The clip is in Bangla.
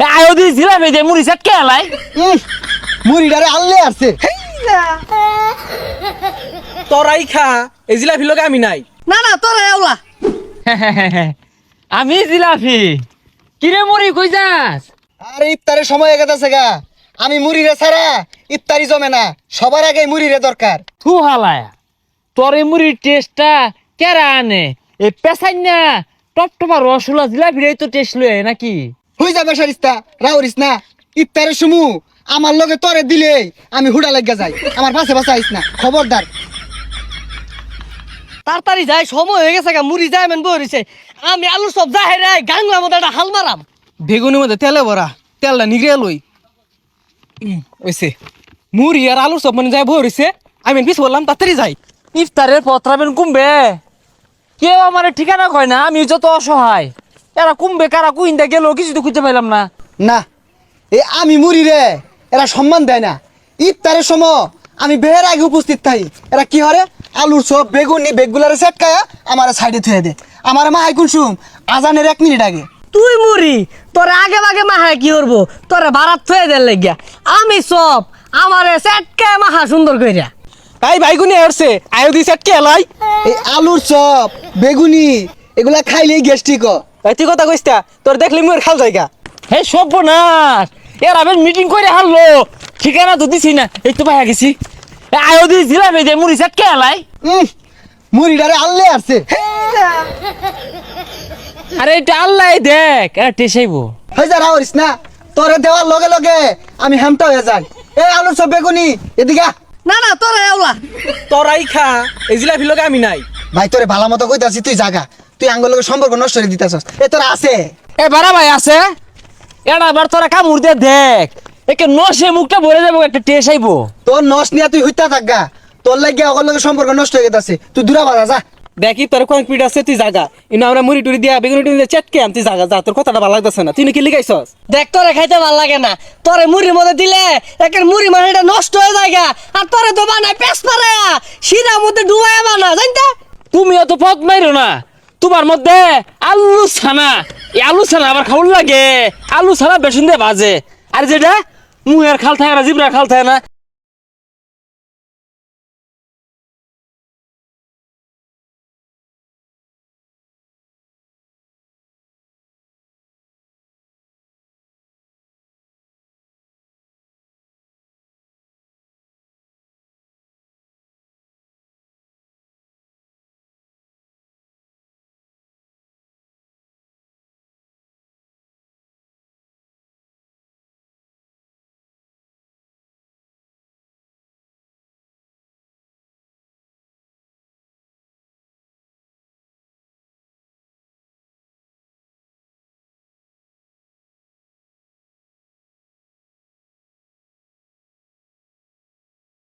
আয়ো দি জিলাপি দে মুড়ি চাটকে আলাই মুড়িটারে আনলে আসছে তোরাই খা এই জিলাপি লগে আমি নাই। না না তোরা এওলা আমি জিলাপি কিরে মুড়ি কই যাস? আরে ইফতারের সময় হয়ে গেছে গা, আমি মুড়িরে ছাড়া ইফতারি জমে না, সবার আগে মুড়িরে দরকার। থু হালায়া তোর এই মুড়ির টেস্টটা কেরা আনে? এই পেছাই না টপটপা রসগোল্লা জিলাপির তো টেস্ট লয়ে নাকি? হই যাবে সারিস্তা রাউরিস না, ইফতারের সমু আমার লগে তরে দিলে আমি হুডা লাগিয়া যাই, আমার পাশে পাশে আইস না, খবরদার। তাড়াতাড়ি যাই, সময় হয়ে গেছে গা, মুড়ি যায় মেন বইছে। আমি আলু সব যাই রে গাংলা মতো একটা হাল মারাম। বেগুনের মধ্যে তেলে ভরা, তেলটা নিগড়ে লই ওইসে মুড়ি আর আলুর সব মানে যায় ভরিছে। আমি পিছ বললাম তাড়াতাড়ি যাই। ইফতারের পত্রাবেন কুমবে কেউ আমার ঠিকানা কয় না, আমি যত অসহায়। এরা কুমবে কারা কুইন্দা গেল কিছু তো খুঁজে পাইলাম না। না এ আমি মুড়িরে এরা সম্মান দেয় না। ইফতারের সময় আমি বেহের আগে উপস্থিত থাই, এরা কি হরে আলুর সব বেগুনি বেগুলারে সেটকায়া আমার সাইডে থুয়ে দে। আমার মা হাই কুলসুম আজানের 1 মিনিট আগে। তুই মুড়ি তোর আগে আগে মাহা কি করবো, তোরা ভাড়াত থয়ে দেন লাগিয়া। আমি সব আমার সেটকে মাহা সুন্দর কইরা। তাই বাইগুনি আসছে আয়ো দি সেট কে এলাই। এই আলুর চপ বেগুনি এগুলা খাইলেই গ্যাস্ট্রিক হয়। তাই তুই কথা কইস্তা তোর দেখলি মুয়ের খাল জায়গা। হে সর্বনাশ, এরা বেশ মিটিং করে হারলো, ঠিকানা তো দিছি না। এই তো পাইয়া গেছি। আয়ো দি জিলাপি দে মুড়ি চাটকে আলাই মুড়িটারে আনলে আসছে। আরে এটা আল্লাহ দেখ এরা টেসাইবো। হয়ে যা রাউরিস না, তোরে দেওয়ার লগে লগে আমি হ্যামটা হয়ে যাই। এই আলুর চপ বেগুনি এদিকে আ। না না তোরা এওলা তোরাই খা এই জিলাপি লগে আমি নাই। ভাই তোরে ভালো মতো কইতাছি, তুই জাগা, তুই আঙ্গুল লগে সম্পর্ক নষ্ট করে দিতেছস। এ তোরা আছে এ বারা ভাই আছে, এটা বার তোরা কামড় দিয়ে দেখ, একে নসে মুখটা ভরে যাবো, একটা টেস আইবো। তোর নস নিয়ে তুই হইতা থাকগা, তোর লাগিয়া ওর লগে সম্পর্ক নষ্ট হয়ে গেছে। তুই দূরা বাজা যা। দেখি তোর কোন পিঠ আছে তুই জাগা। ইনো আমরা মুড়ি টুড়ি দিয়া বেগুনি টুড়ি দিয়ে চেটকে আনতি জাগা যা। তোর কথাটা ভালো লাগতেছে না, তুই নাকি লিগাইছস। দেখ তোরে খাইতে ভাল লাগে না, তোরে মুড়ির মধ্যে দিলে একের মুড়ি মানেটা নষ্ট হয়ে যায় গা। আর তোরে তো বানায় পেস পারায়া শিরার মধ্যে ডুবায়া বানা জানতে। তুমি অত পথ মাইরো না, তোমার মধ্যে আলু ছানা, এই আলু ছানা আবার খাওয়ার লাগে। আলু ছানা বেসন দিয়ে ভাজে, আর যেটা মুহের খাল থাকে না, জিবরা খাল থাকে না,